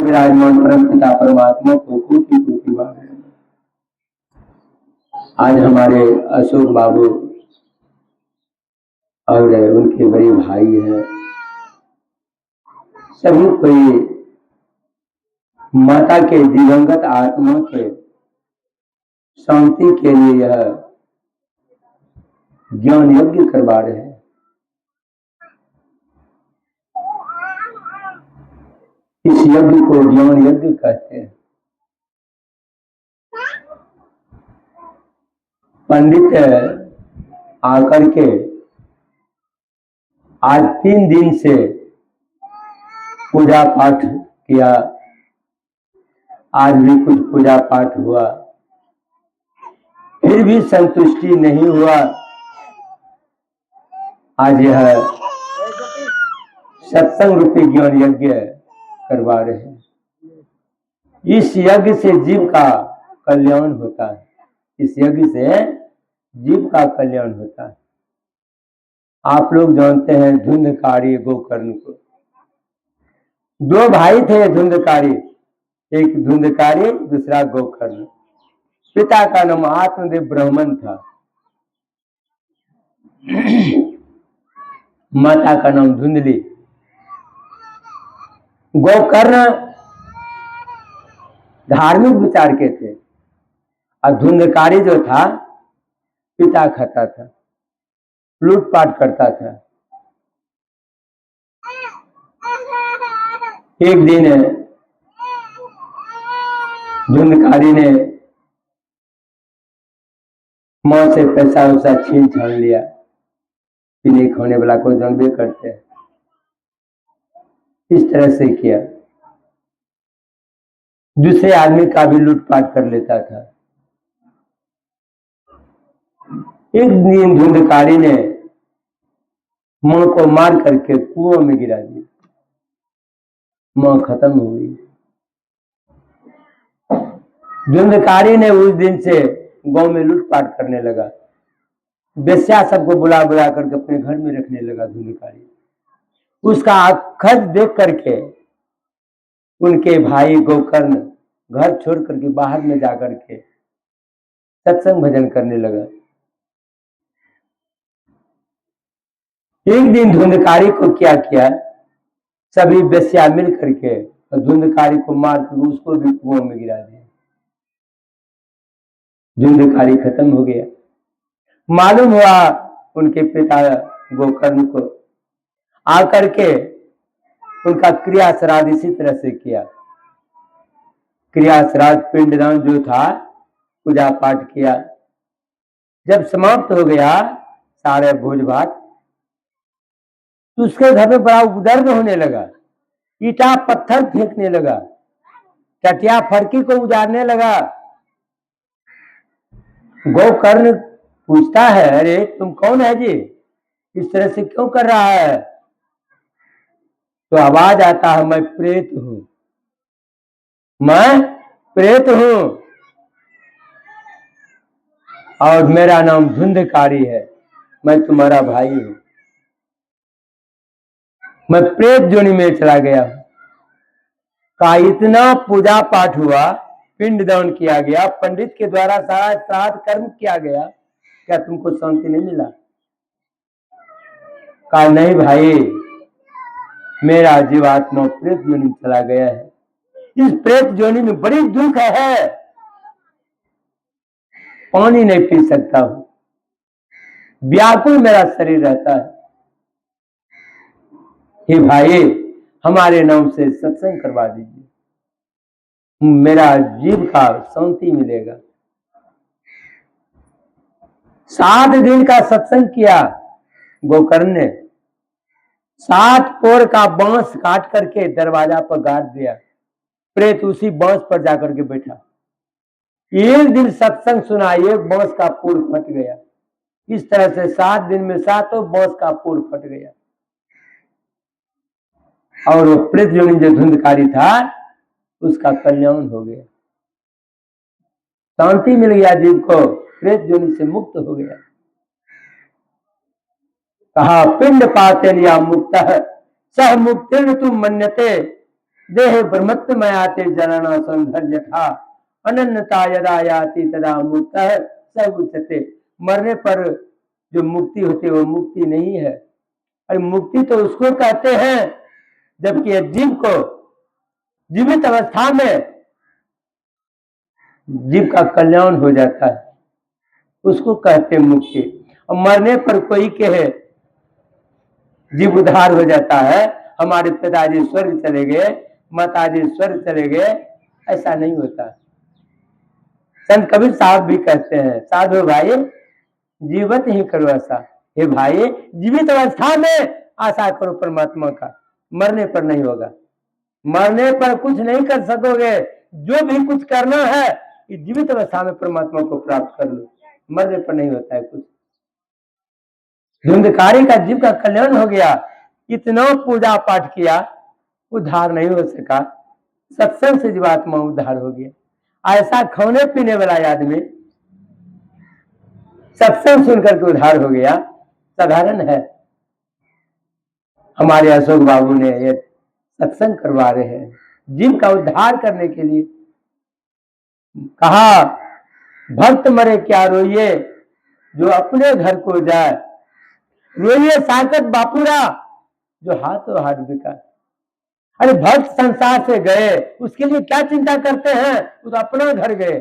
विराजमान परम पिता परमात्मा को कोटि कोटि बार। आज हमारे अशोक बाबू और उनके बड़े भाई हैं, सभी कोई माता के दिवंगत आत्मा के शांति के लिए यह ज्ञान यज्ञ करवा रहे हैं। इस यज्ञ को ज्ञान यज्ञ कहते हैं। पंडित आकर के आज 3 दिन से पूजा पाठ किया। आज भी कुछ पूजा पाठ हुआ, फिर भी संतुष्टि नहीं हुआ। आज यह सत्संग रूपी ज्ञान यज्ञ करवा रहे हैं। इस यज्ञ से जीव का कल्याण होता है। इस यज्ञ से जीव का कल्याण होता है। आप लोग जानते हैं धुंधकारी गोकर्ण को। 2 भाई थे धुंधकारी, एक धुंधकारी दूसरा गोकर्ण। पिता का नाम आत्मदेव ब्राह्मण था, माता का नाम धुंधली। गोकर्ण धार्मिक विचार के थे और धुंधकारी जो था पिता खाता था, लूटपाट करता था। एक दिन धुंधकारी ने मां से पैसा वैसा छीन छान लिया। पीने खाने वाला को जानबे करते हैं, इस तरह से किया। दूसरे आदमी का भी लूटपाट कर लेता था। एक दिन धुंधकारी ने मां को मार करके कुआं में गिरा दिया। मां खत्म हो गई। धुंधकारी ने उस दिन से गांव में लूटपाट करने लगा। बेश्या सबको बुला बुला करके अपने घर में रखने लगा धुंधकारी। उसका खर्च देख करके उनके भाई गोकर्ण घर छोड़ करके बाहर में जाकर के सत्संग भजन करने लगा। एक दिन धुंधकारी को क्या किया, सभी बेश्या मिल करके धुंधकारी को मार कर उसको भी कुआं में गिरा दिया। धुंधकारी खत्म हो गया। मालूम हुआ उनके पिता गोकर्ण को, आकर के उनका क्रिया श्राद्ध इसी तरह से किया। क्रिया श्राद्ध पिंडदान जो था, पूजा पाठ किया। जब समाप्त हो गया सारे भोज भात, तो उसके घर में बड़ा उपद्रव होने लगा। ईटा पत्थर फेंकने लगा, टटिया फड़की को उजाड़ने लगा। गोकर्ण पूछता है, अरे तुम कौन है जी, इस तरह से क्यों कर रहा है? तो आवाज आता है, मैं प्रेत हूं, मैं प्रेत हूं और मेरा नाम धुंधकारी है, मैं तुम्हारा भाई हूं। मैं प्रेत जोनी में चला गया। का इतना पूजा पाठ हुआ, पिंडदान किया गया, पंडित के द्वारा सारा श्राद्ध कर्म किया गया, क्या तुमको शांति नहीं मिला? कहा नहीं भाई, मेरा जीवात्मा प्रेत जोनी में चला गया है। इस प्रेत जोनी में बड़ी दुख है, पानी नहीं पी सकता हूं, व्याकुल मेरा शरीर रहता है। हे भाई, हमारे नाम से सत्संग करवा दीजिए, मेरा जीव का शांति मिलेगा। 7 दिन का सत्संग किया गोकर्ण ने। 7 पोर का बांस काट करके दरवाजा पर गाड़ दिया। प्रेत उसी बांस पर जाकर के बैठा। एक दिन सत्संग सुना, एक बांस का पुर फट गया। इस तरह से 7 दिन में 7 बांस का पुर फट गया। और वो प्रेत योनि जो धुंधकारी था, उसका कल्याण हो गया, शांति मिल गया जीव को, प्रेत योनि से मुक्त हो गया। कहा पिंड पाते लिया मुक्त सह मुक्तिर्न तुम मन्यते देह ब्रह्मत्वमय आते जनना सौंदर्य था अनन्यता यदा याति तदा मुक्त सब उच्चते। मरने पर जो मुक्ति होती है वो मुक्ति नहीं है। अरे मुक्ति तो उसको कहते हैं जबकि जीव को जीवित अवस्था में जीव का कल्याण हो जाता है, उसको कहते हैं मुक्ति। और मरने पर कोई कहे जीव उद्धार हो जाता है, हमारे पिताजी स्वर्ग चले गए, माताजी स्वर्ग चले गए, ऐसा नहीं होता। संत कबीर साहब भी कहते हैं साधु भाई जीवित ही करो ऐसा। हे भाई जीवित अवस्था में आशा करो परमात्मा का, मरने पर नहीं होगा। मरने पर कुछ नहीं कर सकोगे, जो भी कुछ करना है जीवित अवस्था में परमात्मा को प्राप्त कर लो, मरने पर नहीं होता है कुछ। धुंधकारी का जीव का कल्याण हो गया, इतना पूजा पाठ किया, उद्धार नहीं हो सका। सत्संग से जीवात्मा उद्धार हो गया। ऐसा खाने पीने वाला आदमी सत्संग सुनकर के उद्धार हो गया, साधारण है। हमारे अशोक बाबू ने ये सत्संग करवा रहे हैं जीव का उद्धार करने के लिए। कहा भक्त मरे क्या रोइए जो अपने घर को जाए, रोइए साकत बापुरा जो हाथों हाथ बिका। अरे भक्त संसार से गए, उसके लिए क्या चिंता करते हैं, वो तो अपना घर गए।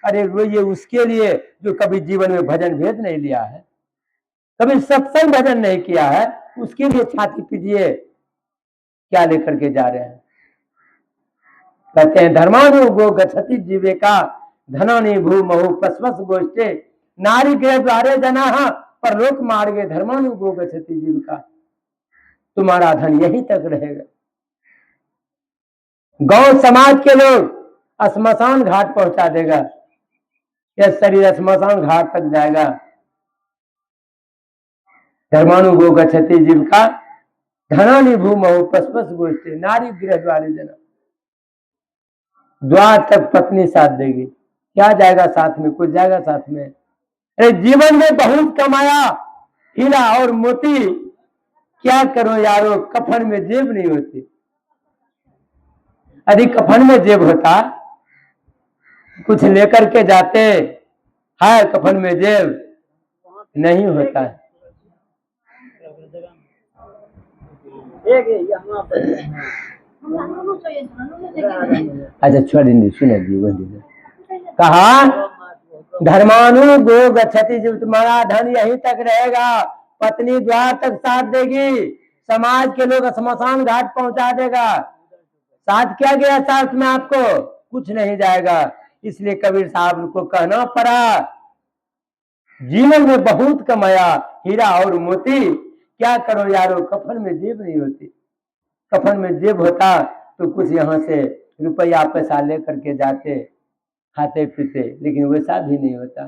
अरे रोइए उसके लिए जो कभी जीवन में भजन भेद नहीं लिया है, कभी सत्संग भजन नहीं किया है, उसके लिए छाती पीटिए। क्या लेकर के जा रहे हैं? कहते हैं धर्मानु गो गच्छति जीविका धनानि भू महु पस्वस गोष्ठे नारी गृह द्वारे जना परलोक मार्गे धर्मानु गो गच्छति जीविका। तुम्हारा धन यहीं तक रहेगा। गांव समाज के लोग श्मशान घाट पहुंचा देगा, यह शरीर श्मशान घाट तक जाएगा। धर्मानु गो गच्छति जीविका धनानि भू महु पस्वस गोष्ठे नारी गृह द्वारे जना। द्वार तक पत्नी साथ देगी, क्या जाएगा साथ में, कुछ जाएगा साथ में। अरे जीवन में बहुत कमाया हीरा और मोती, क्या करो यारो कफन में जेब नहीं होती। यदि कफन में जेब होता, कुछ लेकर के जाते, है कफन में जेब नहीं होता है। अच्छा छोड़ सुने जी। कहा धर्मानु गो गच्छति जीव, तुम्हारा धन यहीं तक रहेगा, पत्नी द्वार तक साथ देगी, समाज के लोग श्मशान घाट पहुंचा देगा। साथ क्या गया साथ में, आपको कुछ नहीं जाएगा। इसलिए कबीर साहब को कहना पड़ा जीवन में बहुत कमाया हीरा और मोती, क्या करो यारो कफन में जेब नहीं होती। कफन में जेब होता तो कुछ यहाँ से रुपया पैसा लेकर के जाते, खाते पीते, लेकिन वैसा भी नहीं होता।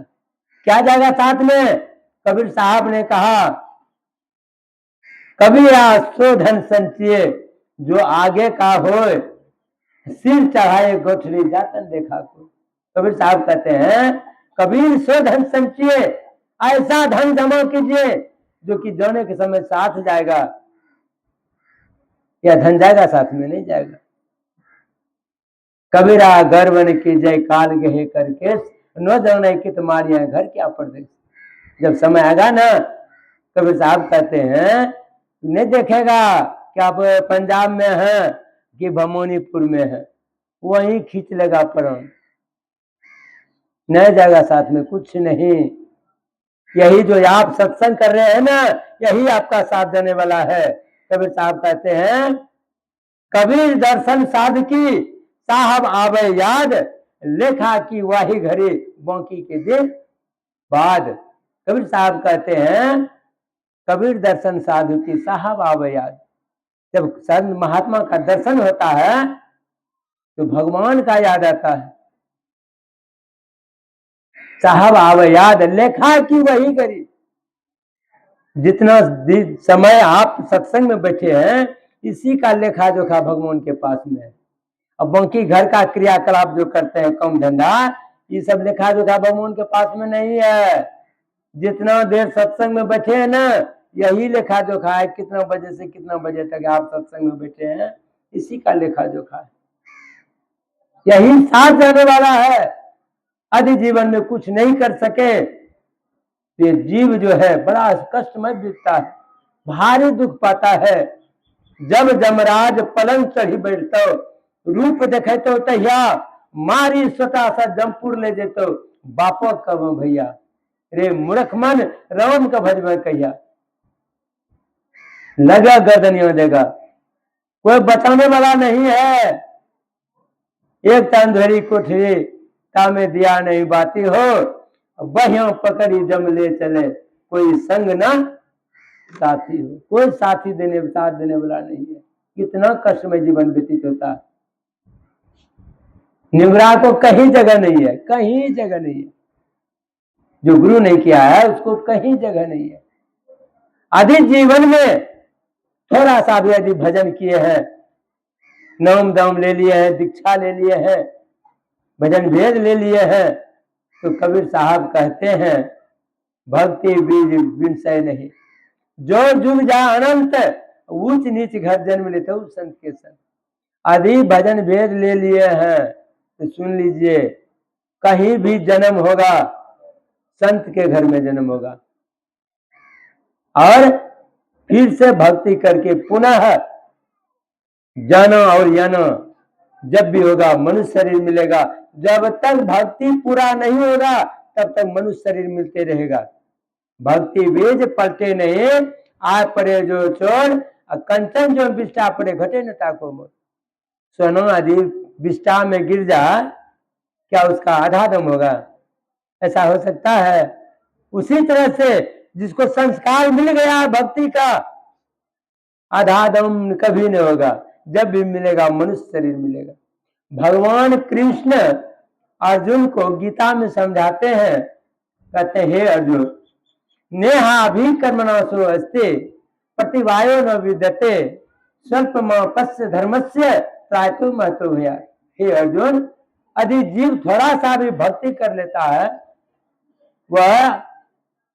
क्या जाएगा साथ में? कबीर साहब ने कहा कबीरा सो धन संचिए जो आगे का हो, सिर चढ़ाए गोठली जातन देखा को। कबीर साहब कहते हैं कबीर सो धन संचिए, ऐसा धन जमा कीजिए जो कि जाने के समय साथ जाएगा, या धन जाएगा साथ में नहीं जाएगा। कबीरा गर्वन की जय काल गहे करके न जाने कि तुम्हारी घर क्या परदेश। जब समय आएगा ना, कबीर साहब कहते हैं नहीं देखेगा कि आप पंजाब में हैं कि भमोनीपुर में है, वहीं खींच लेगा प्राण, नहीं जाएगा साथ में कुछ नहीं। यही जो आप सत्संग कर रहे हैं ना, यही आपका साथ देने वाला है। कबीर साहब कहते हैं कबीर दर्शन साध की साहब आवे याद, लेखा की वाही घड़ी बाकी के दिन बाद। कबीर साहब कहते हैं कबीर दर्शन साधु की साहब आवे याद। जब संत महात्मा का दर्शन होता है तो भगवान का याद आता है। साहब आवे याद, लेखा की वही घड़ी। जितना समय आप सत्संग में बैठे हैं, इसी का लेखा जोखा भगवान के पास में है। अब बाकी घर का क्रियाकलाप जो करते हैं, काम धंधा, ये सब लेखा जोखा भगवान के पास में नहीं है। जितना देर सत्संग में बैठे हैं ना, यही लेखा जोखा है। कितना बजे से कितना बजे तक आप सत्संग में बैठे हैं, इसी का लेखा जोखा है, यही साथ जाने वाला है। यदि जीवन में कुछ नहीं कर सके, ये जीव जो है बड़ा कष्टमय बीतता है, भारी दुख पाता है। जब जमराज पलंग चढ़ी बैठतो, रूप देखे तो तहिया मारी स्वता सा जमपुर ले जेतो, बापो कब भैया रे मूर्ख मन राम का भज में कहिया। लगा गर्दनियों देगा, कोई बचाने वाला नहीं है। एक तंधरी कोठरी तामे दिया नहीं बाती हो, बहियों पकड़ी जम ले चले, कोई संग ना साथी हो। कोई साथ देने वाला नहीं है। कितना कष्टमय जीवन व्यतीत होता है। निमरा को कहीं जगह नहीं है, कहीं जगह नहीं है। जो गुरु नहीं किया है उसको कहीं जगह नहीं है। आदि जीवन में थोड़ा सा भी यदि भजन किए हैं, नाम दाम ले लिए हैं, दीक्षा ले लिए हैं, भजन भेद ले लिए हैं, तो कबीर साहब कहते हैं भक्ति बीज विषय नहीं, जो जुग जा अनंत, ऊंच नीच घर जन्म लेते हो संत के संग। आदि भजन भेद ले लिए हैं तो सुन लीजिए, कहीं भी जन्म होगा संत के घर में जन्म होगा, और फिर से भक्ति करके पुनः जाना और याना जब भी होगा मनुष्य शरीर मिलेगा। जब तक भक्ति पूरा नहीं होगा तब तक मनुष्य शरीर मिलते रहेगा। भक्ति बीज पलटे नहीं, आ पड़े जो चोर, कंचन जो बिस्टा पड़े घटे न ताको मोर। सोनो आदि बिस्टा में गिर जाए, क्या उसका आधा दम होगा? ऐसा हो सकता है? उसी तरह से जिसको संस्कार मिल गया भक्ति का, आधा दम कभी नहीं होगा। जब भी मिलेगा मनुष्य शरीर मिलेगा। भगवान कृष्ण अर्जुन को गीता में समझाते हैं, कहते हैं हे अर्जुन, नेहाभि कर्मणासो अस्ति प्रतिवायो न विद्यते स्वल्पमापस्य धर्मस्य त्रायतो महतो भया। हे अर्जुन, यदि जीव थोड़ा सा भी भक्ति कर लेता है, वह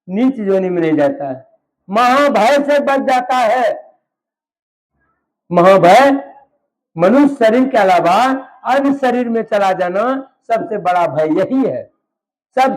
नीच योनि में नहीं जाता है, महाभय से बच जाता है। महाभय मनुष्य शरीर के अलावा अन्य शरीर में चला जाना सबसे बड़ा भय यही है। सब